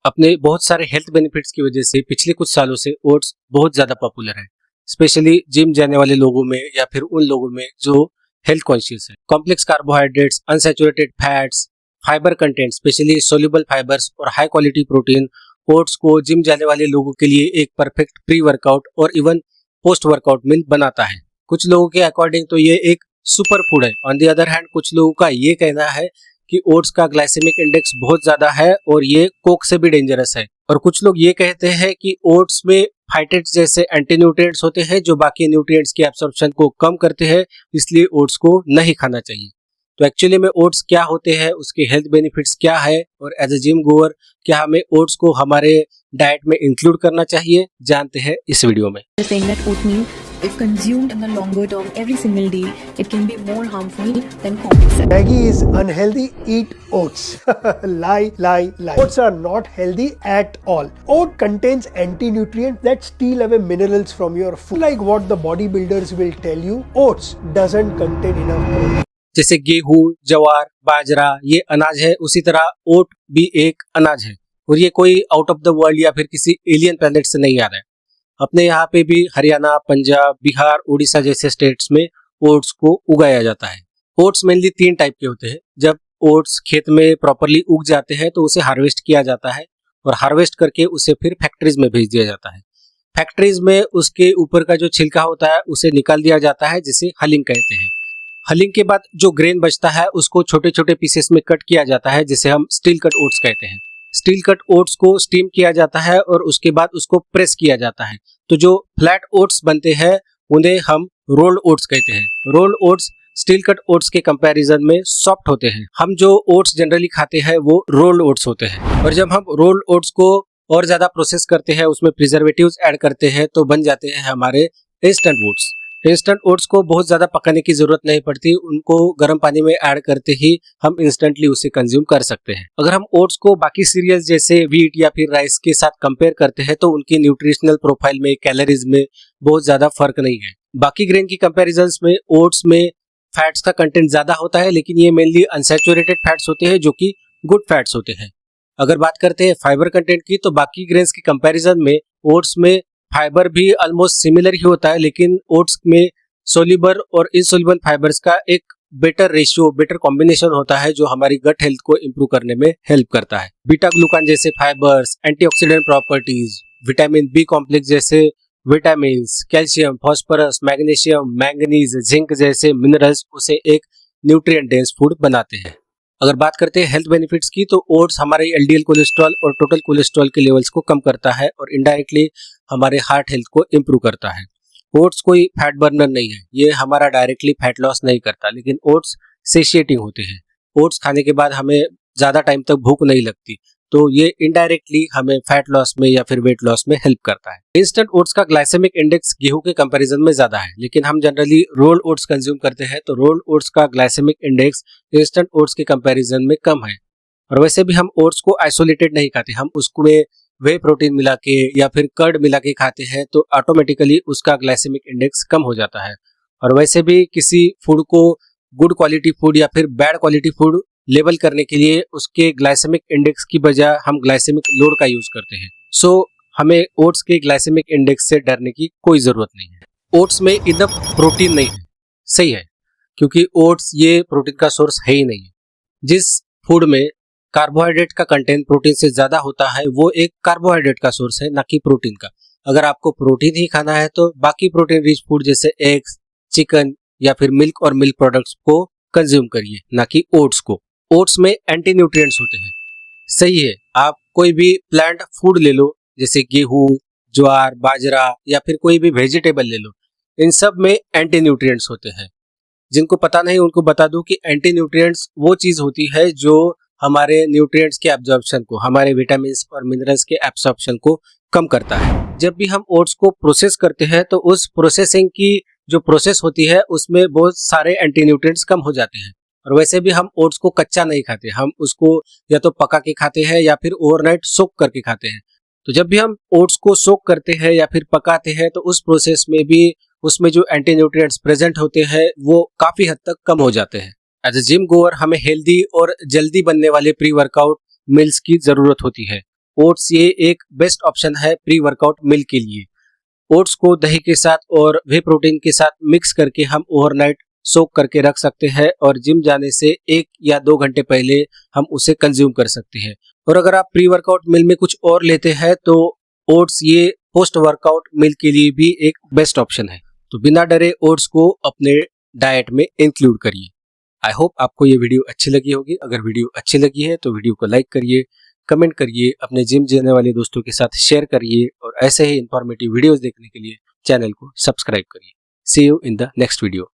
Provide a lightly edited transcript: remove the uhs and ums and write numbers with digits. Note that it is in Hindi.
अपने बहुत सारे हेल्थ बेनिफिट्स की वजह से पिछले कुछ सालों से ओट्स बहुत ज्यादा पॉपुलर है, स्पेशली जिम जाने वाले लोगों में या फिर उन लोगों में जो हेल्थ कॉन्शियस है। Complex carbohydrates, unsaturated fats, fibre content specially soluble fibres और हाई क्वालिटी प्रोटीन ओट्स को जिम जाने वाले लोगों के लिए एक परफेक्ट प्री वर्कआउट और इवन पोस्ट वर्कआउट मील बनाता है। कुछ लोगों के अकॉर्डिंग तो ये एक सुपर फूड है। ऑन द अदर हैंड कुछ लोगों का ये कहना है कि ओट्स का ग्लाइसेमिक इंडेक्स बहुत ज्यादा है और ये कोक से भी डेंजरस है। और कुछ लोग ये कहते हैं कि ओट्स में फाइटेट्स जैसे एंटी न्यूट्रिएंट्स होते हैं जो बाकी न्यूट्रिएंट्स की एब्सॉर्प्शन को कम करते हैं, इसलिए ओट्स को नहीं खाना चाहिए। तो एक्चुअली में ओट्स क्या होते हैं, उसके हेल्थ बेनिफिट्स क्या है और एज ए जिम गोअर क्या हमें ओट्स को हमारे डाइट में इंक्लूड करना चाहिए, जानते हैं इस वीडियो में। If consumed in the longer term every single day, it can be more harmful than complex. Maggie is unhealthy, eat oats. Lie. Oats are not healthy at all. Oat contains anti-nutrients that steal away minerals from your food. Like what the bodybuilders will tell you, oats doesn't contain enough protein. जैसे गेहूं, जवार, बाजरा ये अनाज है, उसी तरह ओट भी एक अनाज है और ये कोई आउट ऑफ द वर्ल्ड या फिर किसी एलियन प्लैनेट से नहीं आ रहा है। अपने यहाँ पे भी हरियाणा, पंजाब, बिहार, उड़ीसा जैसे स्टेट्स में ओट्स को उगाया जाता है। ओट्स मेनली 3 टाइप के होते हैं। जब ओट्स खेत में प्रॉपरली उग जाते हैं तो उसे हार्वेस्ट किया जाता है और हार्वेस्ट करके उसे फिर फैक्ट्रीज में भेज दिया जाता है। फैक्ट्रीज में उसके ऊपर का जो छिलका होता है उसे निकाल दिया जाता है, जिसे हलिंग कहते हैं। हलिंग के बाद जो ग्रेन बचता है उसको छोटे छोटे पीसेस में कट किया जाता है, जिसे हम स्टील कट ओट्स कहते हैं। स्टील कट ओट्स को स्टीम किया जाता है और उसके बाद उसको प्रेस किया जाता है, तो जो फ्लैट ओट्स बनते हैं उन्हें हम रोल्ड ओट्स कहते हैं। Rolled oats steel cut oats के कंपैरिजन में सॉफ्ट होते हैं। हम जो ओट्स जनरली खाते हैं वो रोल्ड ओट्स होते हैं। और जब हम रोल्ड ओट्स को और ज्यादा प्रोसेस करते हैं, उसमें प्रिजर्वेटिव्स ऐड करते हैं, तो बन जाते हैं हमारे इंस्टेंट ओट्स। इंस्टेंट ओट्स को बहुत ज्यादा पकाने की जरूरत नहीं पड़ती, उनको गर्म पानी में ऐड करते ही हम इंस्टेंटली उसे कंज्यूम कर सकते हैं। अगर हम ओट्स को बाकी सीरियल्स जैसे व्हीट या फिर राइस के साथ कंपेयर करते हैं तो उनकी न्यूट्रिशनल प्रोफाइल में, कैलोरीज में बहुत ज्यादा फर्क नहीं है। बाकी ग्रेन की कंपेरिजन में ओट्स में फैट्स का कंटेंट ज्यादा होता है, लेकिन ये मेनली अनसैचुरेटेड फैट्स होते हैं जो कि गुड फैट्स होते हैं। अगर बात करते हैं फाइबर कंटेंट की, तो बाकी ग्रेन्स की कंपैरिजन में ओट्स में फाइबर भी ऑलमोस्ट सिमिलर ही होता है, लेकिन ओट्स में सोल्यूबल और इनसोल्यूबल फाइबर्स का एक बेटर रेशियो, बेटर कॉम्बिनेशन होता है जो हमारी गट हेल्थ को इंप्रूव करने में हेल्प करता है। बीटा ग्लूकान जैसे fibres, antioxidant properties, vitamin B complex जैसे vitamins, calcium, phosphorus, magnesium, manganese, zinc जैसे मिनरल्स उसे एक न्यूट्रिएंट डेंस फूड बनाते हैं। अगर बात करते हैं हेल्थ बेनिफिट्स की, तो ओट्स हमारे एलडीएल कोलेस्ट्रॉल और टोटल कोलेस्ट्रॉल के लेवल्स को कम करता है और इनडायरेक्टली हमारे हार्ट हेल्थ को इंप्रूव करता है। ओट्स कोई फैट बर्नर नहीं है, ये हमारा डायरेक्टली फैट लॉस नहीं करता, लेकिन ओट्स सेशिएटिंग होते हैं। ओट्स खाने के बाद हमें ज्यादा टाइम तक भूख नहीं लगती, तो ये इनडायरेक्टली हमें फैट लॉस में या फिर वेट लॉस में हेल्प करता है। इंस्टेंट ओट्स का ग्लाइसेमिक इंडेक्स गेहूं के कंपैरिजन में ज्यादा है, लेकिन हम जनरली रोल्ड ओट्स कंज्यूम करते हैं, तो रोल्ड ओट्स का ग्लाइसेमिक इंडेक्स इंस्टेंट ओट्स के कंपैरिजन में कम है। और वैसे भी हम ओट्स को आइसोलेटेड नहीं खाते, हम उसमें वे प्रोटीन मिला के या फिर कर्ड मिला के खाते हैं, तो ऑटोमेटिकली उसका ग्लाइसेमिक इंडेक्स कम हो जाता है। और वैसे भी किसी फूड को गुड क्वालिटी फूड या फिर बैड क्वालिटी फूड लेबल करने के लिए उसके ग्लाइसेमिक इंडेक्स की बजाय हम ग्लाइसेमिक लोड का यूज करते हैं। सो हमें ओट्स के ग्लाइसेमिक इंडेक्स से डरने की कोई जरूरत नहीं है। ओट्स में इनफ प्रोटीन नहीं है, सही है, क्योंकि ओट्स ये प्रोटीन का सोर्स है ही नहीं है। जिस फूड में कार्बोहाइड्रेट का कंटेंट प्रोटीन से ज्यादा होता है वो एक कार्बोहाइड्रेट का सोर्स है, ना कि प्रोटीन का। अगर आपको प्रोटीन ही खाना है तो बाकी प्रोटीन रिच फूड जैसे एग्स, चिकन या फिर मिल्क और मिल्क प्रोडक्ट्स को कंज्यूम करिए, ना कि ओट्स को। ओट्स में एंटी न्यूट्रिएंट्स होते हैं, सही है। आप कोई भी प्लांट फूड ले लो, जैसे गेहूं, ज्वार, बाजरा या फिर कोई भी वेजिटेबल ले लो, इन सब में एंटी न्यूट्रिएंट्स होते हैं। जिनको पता नहीं उनको बता दूं कि एंटी न्यूट्रिएंट्स वो चीज होती है जो हमारे न्यूट्रिएंट्स के एब्जॉर्प्शन को, हमारे विटामिन्स और मिनरल्स के एब्जॉर्प्शन को कम करता है। जब भी हम ओट्स को प्रोसेस करते हैं तो उस प्रोसेसिंग की जो प्रोसेस होती है उसमें बहुत सारे एंटी न्यूट्रिएंट्स कम हो जाते हैं। और वैसे भी हम ओट्स को कच्चा नहीं खाते, हम उसको या तो पका के खाते हैं या फिर ओवरनाइट सोक करके खाते हैं। तो जब भी हम ओट्स को सोक करते हैं या फिर पकाते हैं तो उस प्रोसेस में भी उसमें जो एंटी न्यूट्रिएंट्स प्रेजेंट होते हैं वो काफी हद तक कम हो जाते हैं। एज ए जिम गोअर हमें हेल्दी और जल्दी बनने वाले प्री वर्कआउट मील्स की जरूरत होती है। ओट्स ये एक बेस्ट ऑप्शन है प्री वर्कआउट मील के लिए। ओट्स को दही के साथ और वे प्रोटीन के साथ मिक्स करके हम ओवरनाइट सोक करके रख सकते हैं और जिम जाने से 1 या 2 घंटे पहले हम उसे कंज्यूम कर सकते हैं। और अगर आप प्री वर्कआउट मील में कुछ और लेते हैं तो ओट्स ये पोस्ट वर्कआउट मील के लिए भी एक बेस्ट ऑप्शन है। तो बिना डरे ओट्स को अपने डाइट में इंक्लूड करिए। आई होप आपको ये वीडियो अच्छी लगी होगी। अगर वीडियो अच्छी लगी है तो वीडियो को लाइक करिए, कमेंट करिए, अपने जिम जाने वाले दोस्तों के साथ शेयर करिए और ऐसे ही इंफॉर्मेटिव वीडियोस देखने के लिए चैनल को सब्सक्राइब करिए। See you in the next video.